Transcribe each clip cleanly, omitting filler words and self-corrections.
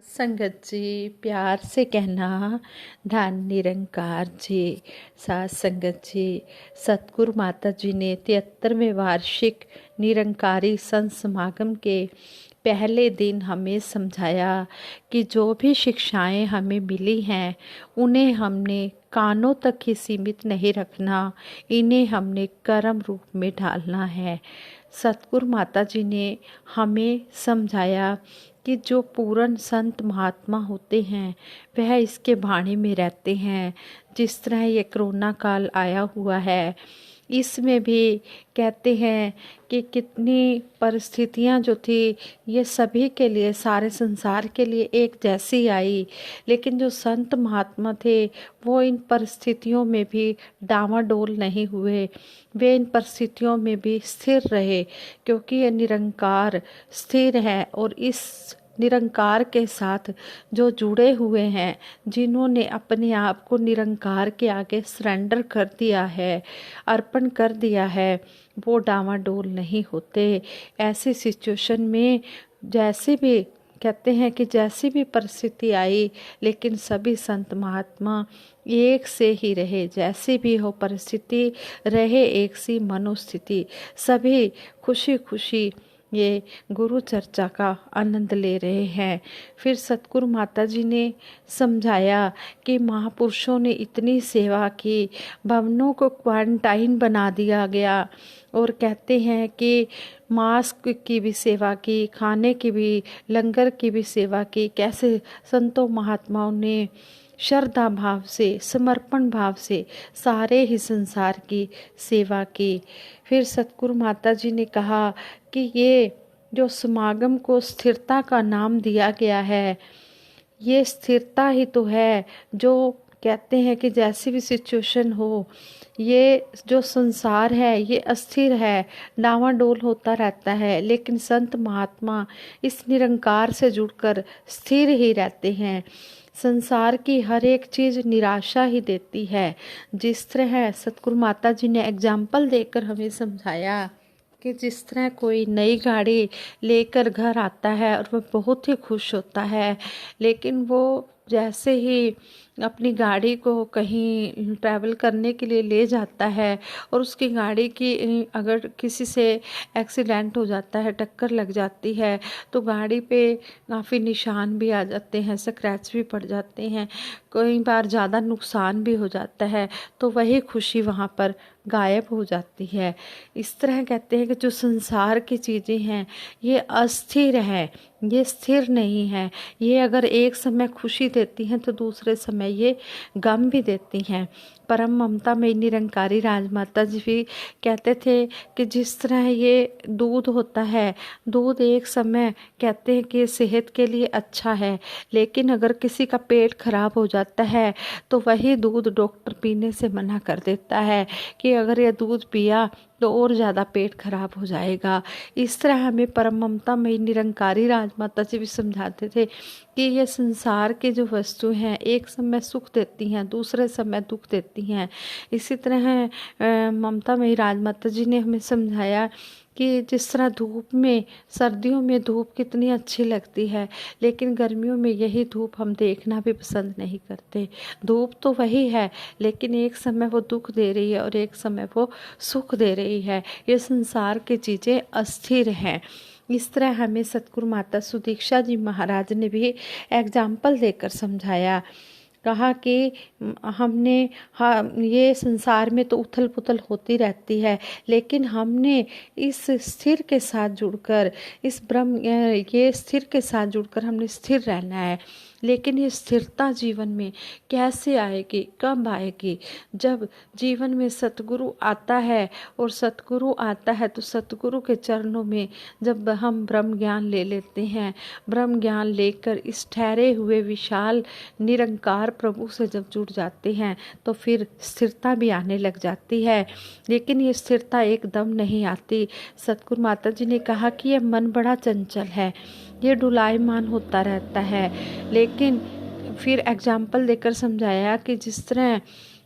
संगत जी, प्यार से कहना धन निरंकार जी। साथ संगत जी, सतगुरु माता जी ने 73वें वार्षिक निरंकारी संत समागम के पहले दिन हमें समझाया कि जो भी शिक्षाएं हमें मिली हैं उन्हें हमने कानों तक ही सीमित नहीं रखना, इन्हें हमने कर्म रूप में ढालना है। सतगुरु माता जी ने हमें समझाया कि जो पूर्ण संत महात्मा होते हैं वह इसके भाने में रहते हैं। जिस तरह ये कोरोना काल आया हुआ है, इसमें भी कहते हैं कि कितनी परिस्थितियां जो थी ये सभी के लिए, सारे संसार के लिए एक जैसी आई, लेकिन जो संत महात्मा थे वो इन परिस्थितियों में भी डामाडोल नहीं हुए। वे इन परिस्थितियों में भी स्थिर रहे, क्योंकि ये निरंकार स्थिर है। और इस निरंकार के साथ जो जुड़े हुए हैं, जिन्होंने अपने आप को निरंकार के आगे सरेंडर कर दिया है, अर्पण कर दिया है, वो डामाडोल नहीं होते। ऐसी सिचुएशन में जैसे भी कहते हैं कि जैसी भी परिस्थिति आई, लेकिन सभी संत महात्मा एक से ही रहे। जैसी भी हो परिस्थिति, रहे एक सी मनोस्थिति। सभी खुशी खुशी ये गुरु चर्चा का आनंद ले रहे हैं। फिर सतगुरु माता जी ने समझाया कि महापुरुषों ने इतनी सेवा की, भवनों को क्वारंटाइन बना दिया गया, और कहते हैं कि मास्क की भी सेवा की, खाने की भी, लंगर की भी सेवा की। कैसे संतों महात्माओं ने श्रद्धा भाव से, समर्पण भाव से सारे ही संसार की सेवा की। फिर सतगुरु माता जी ने कहा कि ये जो समागम को स्थिरता का नाम दिया गया है, ये स्थिरता ही तो है। जो कहते हैं कि जैसी भी सिचुएशन हो, ये जो संसार है ये अस्थिर है, डावाडोल होता रहता है, लेकिन संत महात्मा इस निरंकार से जुड़कर स्थिर ही रहते हैं। संसार की हर एक चीज़ निराशा ही देती है। जिस तरह सतगुरु माता जी ने एग्जाम्पल देकर हमें समझाया कि जिस तरह कोई नई गाड़ी लेकर घर आता है और वह बहुत ही खुश होता है, लेकिन वो जैसे ही अपनी गाड़ी को कहीं ट्रैवल करने के लिए ले जाता है और उसकी गाड़ी की अगर किसी से एक्सीडेंट हो जाता है, टक्कर लग जाती है, तो गाड़ी पे काफ़ी निशान भी आ जाते हैं, स्क्रैच भी पड़ जाते हैं, कई बार ज़्यादा नुकसान भी हो जाता है, तो वही खुशी वहाँ पर गायब हो जाती है। इस तरह कहते हैं कि जो संसार की चीज़ें हैं ये अस्थिर है, ये स्थिर नहीं है। ये अगर एक समय खुशी देती हैं तो दूसरे समय ये गम भी देती हैं। परम ममता में निरंकारी राजमाता जी भी कहते थे कि जिस तरह ये दूध होता है, दूध एक समय कहते हैं कि सेहत के लिए अच्छा है, लेकिन अगर किसी का पेट खराब हो जाता है तो वही दूध डॉक्टर पीने से मना कर देता है कि अगर ये दूध पिया तो और ज़्यादा पेट खराब हो जाएगा। इस तरह हमें परम ममता में निरंकारी राजमाता जी भी समझाते थे कि ये संसार की जो वस्तु हैं एक समय सुख देती हैं, दूसरे समय दुख देती हैं। इसी तरह ममता में राजमाता जी ने हमें समझाया कि जिस तरह धूप में, सर्दियों में धूप कितनी अच्छी लगती है, लेकिन गर्मियों में यही धूप हम देखना भी पसंद नहीं करते। धूप तो वही है, लेकिन एक समय वो दुख दे रही है और एक समय वो सुख दे रही है। ये संसार की चीज़ें अस्थिर हैं। इस तरह हमें सतगुरु माता सुदीक्षा जी महाराज ने भी एग्जाम्पल देकर समझाया। कहा कि हमने, हाँ, ये संसार में तो उथल पुथल होती रहती है, लेकिन हमने इस स्थिर के साथ जुड़कर, इस ब्रह्म, ये स्थिर के साथ जुड़कर हमने स्थिर रहना है। लेकिन ये स्थिरता जीवन में कैसे आएगी, कब आएगी? जब जीवन में सतगुरु आता है, और सतगुरु आता है तो सतगुरु के चरणों में जब हम ब्रह्म ज्ञान ले लेते हैं, ब्रह्म ज्ञान लेकर इस ठहरे हुए विशाल निरंकार प्रभु से जब जुड़ जाते हैं तो फिर स्थिरता भी आने लग जाती है। लेकिन ये स्थिरता एकदम नहीं आती। सतगुरु माता जी ने कहा कि ये मन बड़ा चंचल है, ये डुलायमान होता रहता है। लेकिन फिर एग्जाम्पल देकर समझाया कि जिस तरह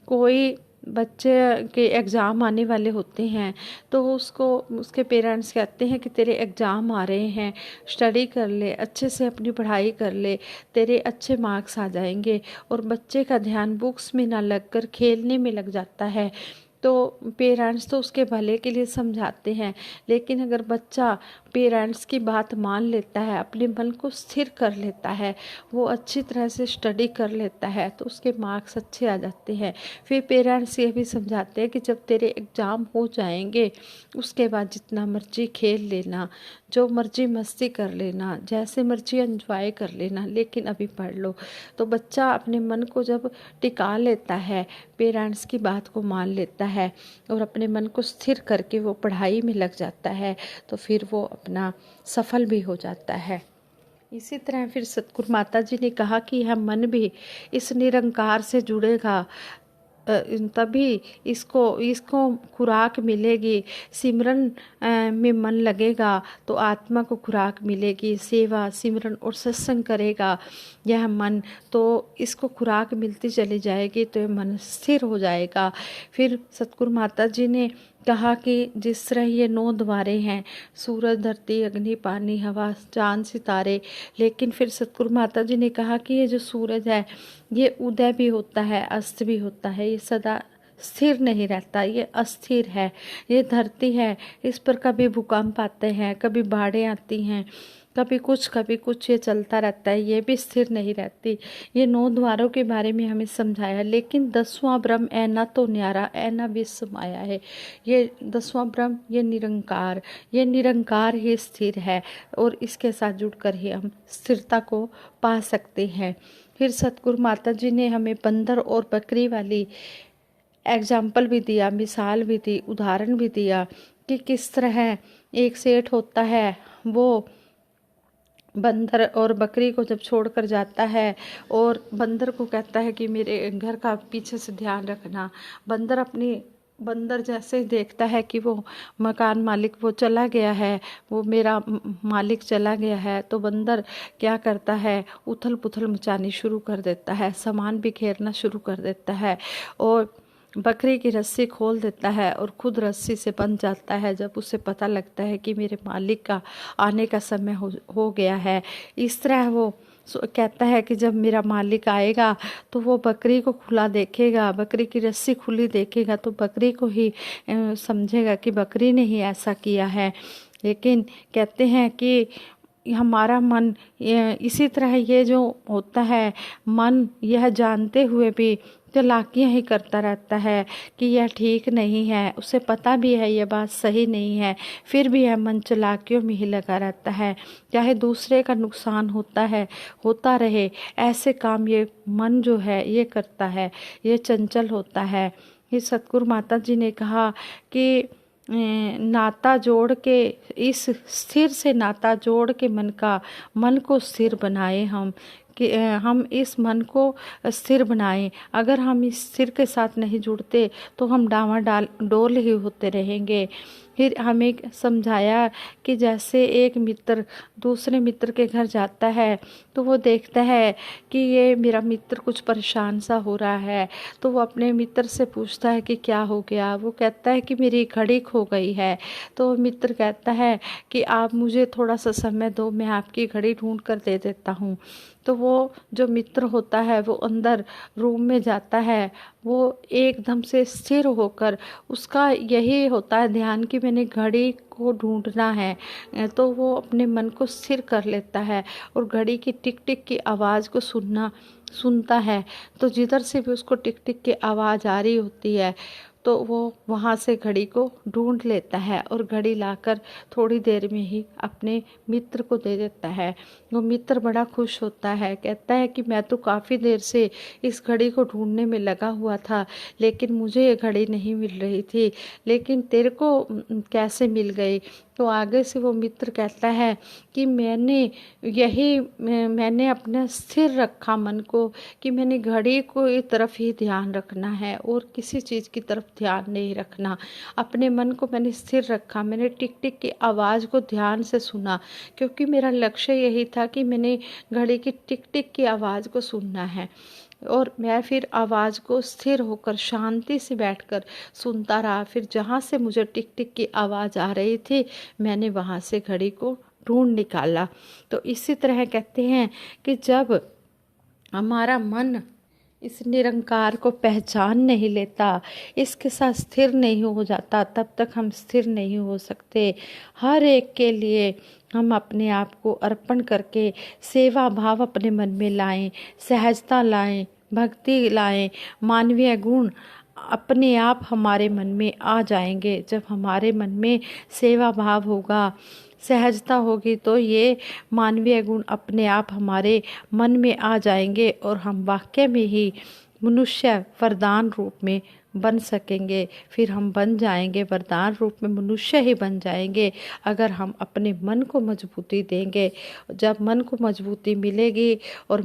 कोई बच्चे के एग्ज़ाम आने वाले होते हैं तो उसको उसके पेरेंट्स कहते हैं कि तेरे एग्ज़ाम आ रहे हैं, स्टडी कर ले, अच्छे से अपनी पढ़ाई कर ले, तेरे अच्छे मार्क्स आ जाएंगे। और बच्चे का ध्यान बुक्स में ना लगकर खेलने में लग जाता है। तो पेरेंट्स तो उसके भले के लिए समझाते हैं, लेकिन अगर बच्चा पेरेंट्स की बात मान लेता है, अपने मन को स्थिर कर लेता है, वो अच्छी तरह से स्टडी कर लेता है, तो उसके मार्क्स अच्छे आ जाते हैं। फिर पेरेंट्स ये भी समझाते हैं कि जब तेरे एग्ज़ाम हो जाएंगे उसके बाद जितना मर्जी खेल लेना, जो मर्जी मस्ती कर लेना, जैसे मर्जी एंजॉय कर लेना, लेकिन अभी पढ़ लो। तो बच्चा अपने मन को जब टिका लेता है, पेरेंट्स की बात को मान लेता है और अपने मन को स्थिर करके वो पढ़ाई में लग जाता है, तो फिर वो अपना सफल भी हो जाता है। इसी तरह फिर सतगुरु माता जी ने कहा कि यह मन भी इस निरंकार से जुड़ेगा, तभी इसको इसको खुराक मिलेगी। सिमरन में मन लगेगा तो आत्मा को खुराक मिलेगी। सेवा, सिमरन और सत्संग करेगा यह मन, तो इसको खुराक मिलती चली जाएगी, तो यह मन स्थिर हो जाएगा। फिर सतगुरु माता जी ने कहा कि जिस तरह ये 9 द्वारे हैं, सूरज, धरती, अग्नि, पानी, हवा, चांद, सितारे, लेकिन फिर सतगुरु माता जी ने कहा कि ये जो सूरज है ये उदय भी होता है, अस्त भी होता है, ये सदा स्थिर नहीं रहता, ये अस्थिर है। ये धरती है, इस पर कभी भूकंप आते हैं, कभी बाढ़ें आती हैं, कभी कुछ ये चलता रहता है, ये भी स्थिर नहीं रहती। ये 9 द्वारों के बारे में हमें समझाया। लेकिन 10वां ब्रह्म ऐना तो न्यारा, ऐना विश्व माया है। ये 10वां ब्रह्म ये निरंकार ही स्थिर है, और इसके साथ जुड़कर ही हम स्थिरता को पा सकते हैं। फिर सतगुरु माता जी ने हमें बंदर और बकरी वाली एग्जाम्पल भी दिया, मिसाल भी दी, उदाहरण भी दिया कि किस तरह एक सेठ होता है, वो बंदर और बकरी को जब छोड़कर जाता है और बंदर को कहता है कि मेरे घर का पीछे से ध्यान रखना। बंदर जैसे ही देखता है कि वो मकान मालिक वो चला गया है, वो मेरा मालिक चला गया है, तो बंदर क्या करता है, उथल पुथल मचानी शुरू कर देता है, सामान बिखेरना शुरू कर देता है और बकरी की रस्सी खोल देता है और खुद रस्सी से बंध जाता है जब उसे पता लगता है कि मेरे मालिक का आने का समय हो गया है। इस तरह वो कहता है कि जब मेरा मालिक आएगा तो वो बकरी को खुला देखेगा, बकरी की रस्सी खुली देखेगा तो बकरी को ही समझेगा कि बकरी ने ही ऐसा किया है। लेकिन कहते हैं कि हमारा मन इसी तरह ये जो होता है, मन यह जानते हुए भी चालाकियाँ ही करता रहता है कि यह ठीक नहीं है, उसे पता भी है ये बात सही नहीं है, फिर भी यह मन चालाकियों में ही लगा रहता है, चाहे दूसरे का नुकसान होता रहे, ऐसे काम ये मन जो है ये करता है, ये चंचल होता है। ये सतगुरु माता जी ने कहा कि नाता जोड़ के, इस स्थिर से नाता जोड़ के मन को स्थिर बनाए हम, कि हम इस मन को स्थिर बनाएं। अगर हम इस स्थिर के साथ नहीं जुड़ते तो हम डावाडोल ही होते रहेंगे। फिर हमें समझाया कि जैसे एक मित्र दूसरे मित्र के घर जाता है तो वो देखता है कि ये मेरा मित्र कुछ परेशान सा हो रहा है, तो वो अपने मित्र से पूछता है कि क्या हो गया। वो कहता है कि मेरी घड़ी खो गई है। तो मित्र कहता है कि आप मुझे थोड़ा सा समय दो, मैं आपकी घड़ी ढूंढ कर दे देता हूँ। तो वो जो मित्र होता है वो अंदर रूम में जाता है, वो एकदम से स्थिर होकर, उसका यही होता है ध्यान कि मैंने घड़ी को ढूंढना है, तो वो अपने मन को स्थिर कर लेता है और घड़ी की टिक टिक की आवाज़ को सुनता है। तो जिधर से भी उसको टिक टिक की आवाज़ आ रही होती है तो वो वहाँ से घड़ी को ढूंढ लेता है और घड़ी लाकर थोड़ी देर में ही अपने मित्र को दे देता है। वो मित्र बड़ा खुश होता है, कहता है कि मैं तो काफ़ी देर से इस घड़ी को ढूंढने में लगा हुआ था, लेकिन मुझे ये घड़ी नहीं मिल रही थी, लेकिन तेरे को कैसे मिल गई। तो आगे से वो मित्र कहता है कि मैंने अपना स्थिर रखा मन को, कि मैंने घड़ी को एक तरफ ही ध्यान रखना है और किसी चीज़ की तरफ ध्यान नहीं रखना। अपने मन को मैंने स्थिर रखा, मैंने टिक टिक की आवाज़ को ध्यान से सुना, क्योंकि मेरा लक्ष्य यही था कि मैंने घड़ी की टिक टिक की आवाज़ को सुनना है। और मैं फिर आवाज़ को स्थिर होकर शांति से बैठकर सुनता रहा। फिर जहाँ से मुझे टिक टिक की आवाज़ आ रही थी, मैंने वहाँ से घड़ी को ढूंढ निकाला। तो इसी तरह कहते हैं कि जब हमारा मन इस निरंकार को पहचान नहीं लेता, इसके साथ स्थिर नहीं हो जाता, तब तक हम स्थिर नहीं हो सकते। हर एक के लिए हम अपने आप को अर्पण करके सेवा भाव अपने मन में लाएं, सहजता लाएं, भक्ति लाएं, मानवीय गुण अपने आप हमारे मन में आ जाएंगे। जब हमारे मन में सेवा भाव होगा, सहजता होगी, तो ये मानवीय गुण अपने आप हमारे मन में आ जाएंगे और हम वाकई में ही मनुष्य वरदान रूप में बन सकेंगे। फिर हम बन जाएंगे, वरदान रूप में मनुष्य ही बन जाएंगे अगर हम अपने मन को मजबूती देंगे। जब मन को मजबूती मिलेगी और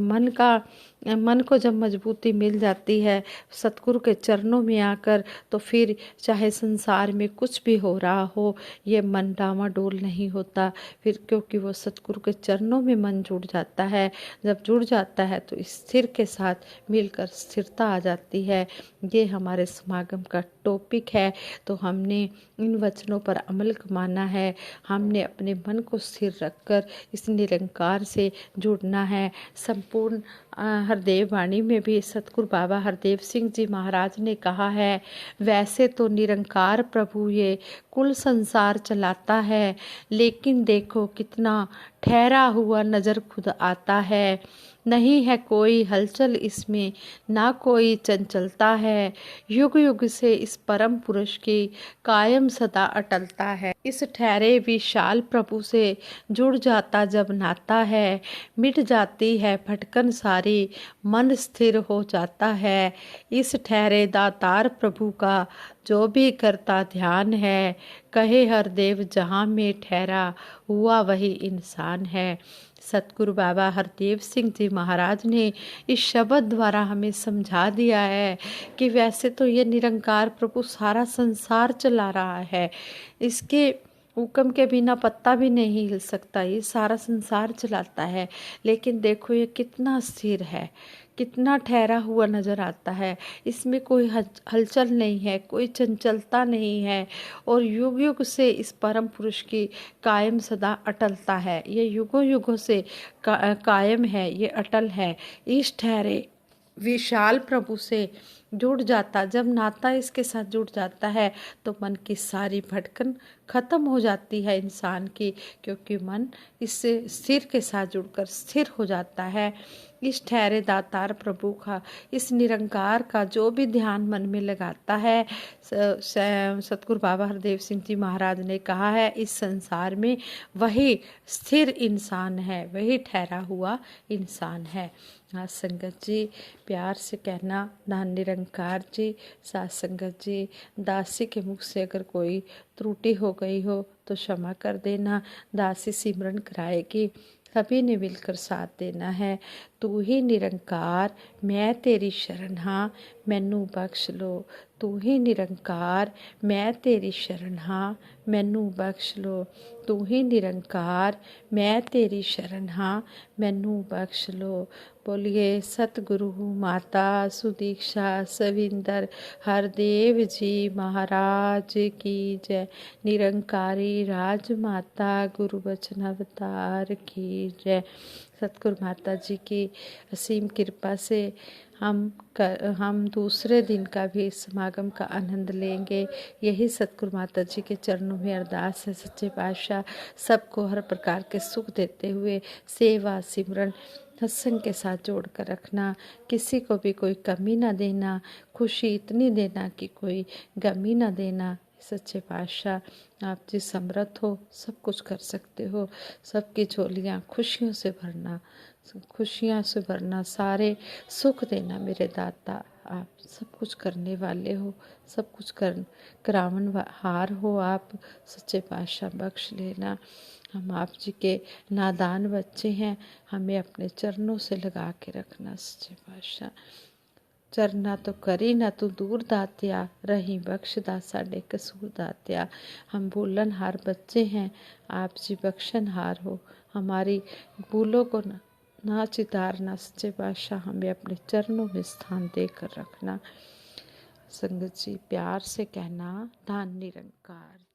मन को जब मजबूती मिल जाती है सतगुरु के चरणों में आकर, तो फिर चाहे संसार में कुछ भी हो रहा हो, ये मन डामाडोल नहीं होता। फिर क्योंकि वो सतगुरु के चरणों में मन जुड़ जाता है। जब जुड़ जाता है तो स्थिर के साथ मिलकर स्थिरता आ जाती है। ये हमारे समागम का टॉपिक है। तो हमने इन वचनों पर अमल माना है। हमने अपने मन को स्थिर रखकर इस निरंकार से जुड़ना है। संपूर्ण हरदेव वाणी में भी सतगुरु बाबा हरदेव सिंह जी महाराज ने कहा है, वैसे तो निरंकार प्रभु ये कुल संसार चलाता है, लेकिन देखो कितना ठहरा हुआ नजर खुद आता है। नहीं है कोई हलचल इसमें, ना कोई चंचलता है। युग युग से इस परम पुरुष की कायम सदा अटलता है। इस ठहरे विशाल प्रभु से जुड़ जाता जब नाता है, मिट जाती है भटकन सारी, मन स्थिर हो जाता है। इस ठहरे दातार प्रभु का जो भी करता ध्यान है, कहे हर देव जहाँ में ठहरा हुआ वही इंसान है। सतगुरु बाबा हरदेव सिंह जी महाराज ने इस शब्द द्वारा हमें समझा दिया है कि वैसे तो ये निरंकार प्रभु सारा संसार चला रहा है, इसके हुक्म के बिना पत्ता भी नहीं हिल सकता, ये सारा संसार चलाता है। लेकिन देखो ये कितना स्थिर है, कितना ठहरा हुआ नजर आता है। इसमें कोई हलचल नहीं है, कोई चंचलता नहीं है और युग युग से इस परम पुरुष की कायम सदा अटलता है। ये युगों युगों से कायम है, ये अटल है। इस ठहरे विशाल प्रभु से जुड़ जाता, जब नाता इसके साथ जुड़ जाता है तो मन की सारी भटकन खत्म हो जाती है इंसान की, क्योंकि मन इससे स्थिर के साथ जुड़कर स्थिर हो जाता है। इस ठहरे दातार प्रभु का, इस निरंकार का जो भी ध्यान मन में लगाता है, सतगुरु बाबा हरदेव सिंह जी महाराज ने कहा है, इस संसार में वही स्थिर इंसान है, वही ठहरा हुआ इंसान है। आज संगत जी प्यार से कहना, धन निरंकार जी, साथ संगत जी, दासी के मुख से अगर कोई त्रुटि हो गई हो तो क्षमा कर देना। दासी सिमरन कराएगी, सभी ने मिलकर साथ देना है। तू ही निरंकार मैं तेरी शरण हाँ, मैनू बख्श लो। तू ही निरंकार मैं तेरी शरण हाँ, मैनू बख्श लो। तू ही निरंकार मैं तेरी शरण हाँ, मैनू बख्श लो। बोलिए सतगुरु माता सुदीक्षा सविंदर हरदेव जी महाराज की जय। निरंकारी राजमाता गुरु वचन अवतार की जय। सतगुरु माता जी की असीम कृपा से हम दूसरे दिन का भी समागम का आनंद लेंगे। यही सतगुरु माता जी के चरणों में अरदास है। सच्चे पातशाह सबको हर प्रकार के सुख देते हुए सेवा सिमरन सत्संग के साथ जोड़ कर रखना, किसी को भी कोई कमी ना देना, खुशी इतनी देना कि कोई गमी ना देना। सच्चे पातशाह आप जी समर्थ हो, सब कुछ कर सकते हो, सबकी झोलियाँ खुशियों से भरना, खुशियाँ से भरना, सारे सुख देना मेरे दाता। आप सब कुछ करने वाले हो, सब कुछ करावन हार हो आप। सच्चे पातशाह बख्श लेना। हम आप जी के नादान बच्चे हैं, हमें अपने चरणों से लगा के रखना। सच्चे पातशाह चरना तो करी ना तू दूर दात्या, रही बख्शदा साडे कसूर दात्या। हम भूलन हार बच्चे हैं, आप जी बख्शन हार हो, हमारी भूलों को ना चितार ना सच्चे बादशाह, हमें अपने चरणों में स्थान देकर रखना। संगत जी प्यार से कहना धन निरंकार।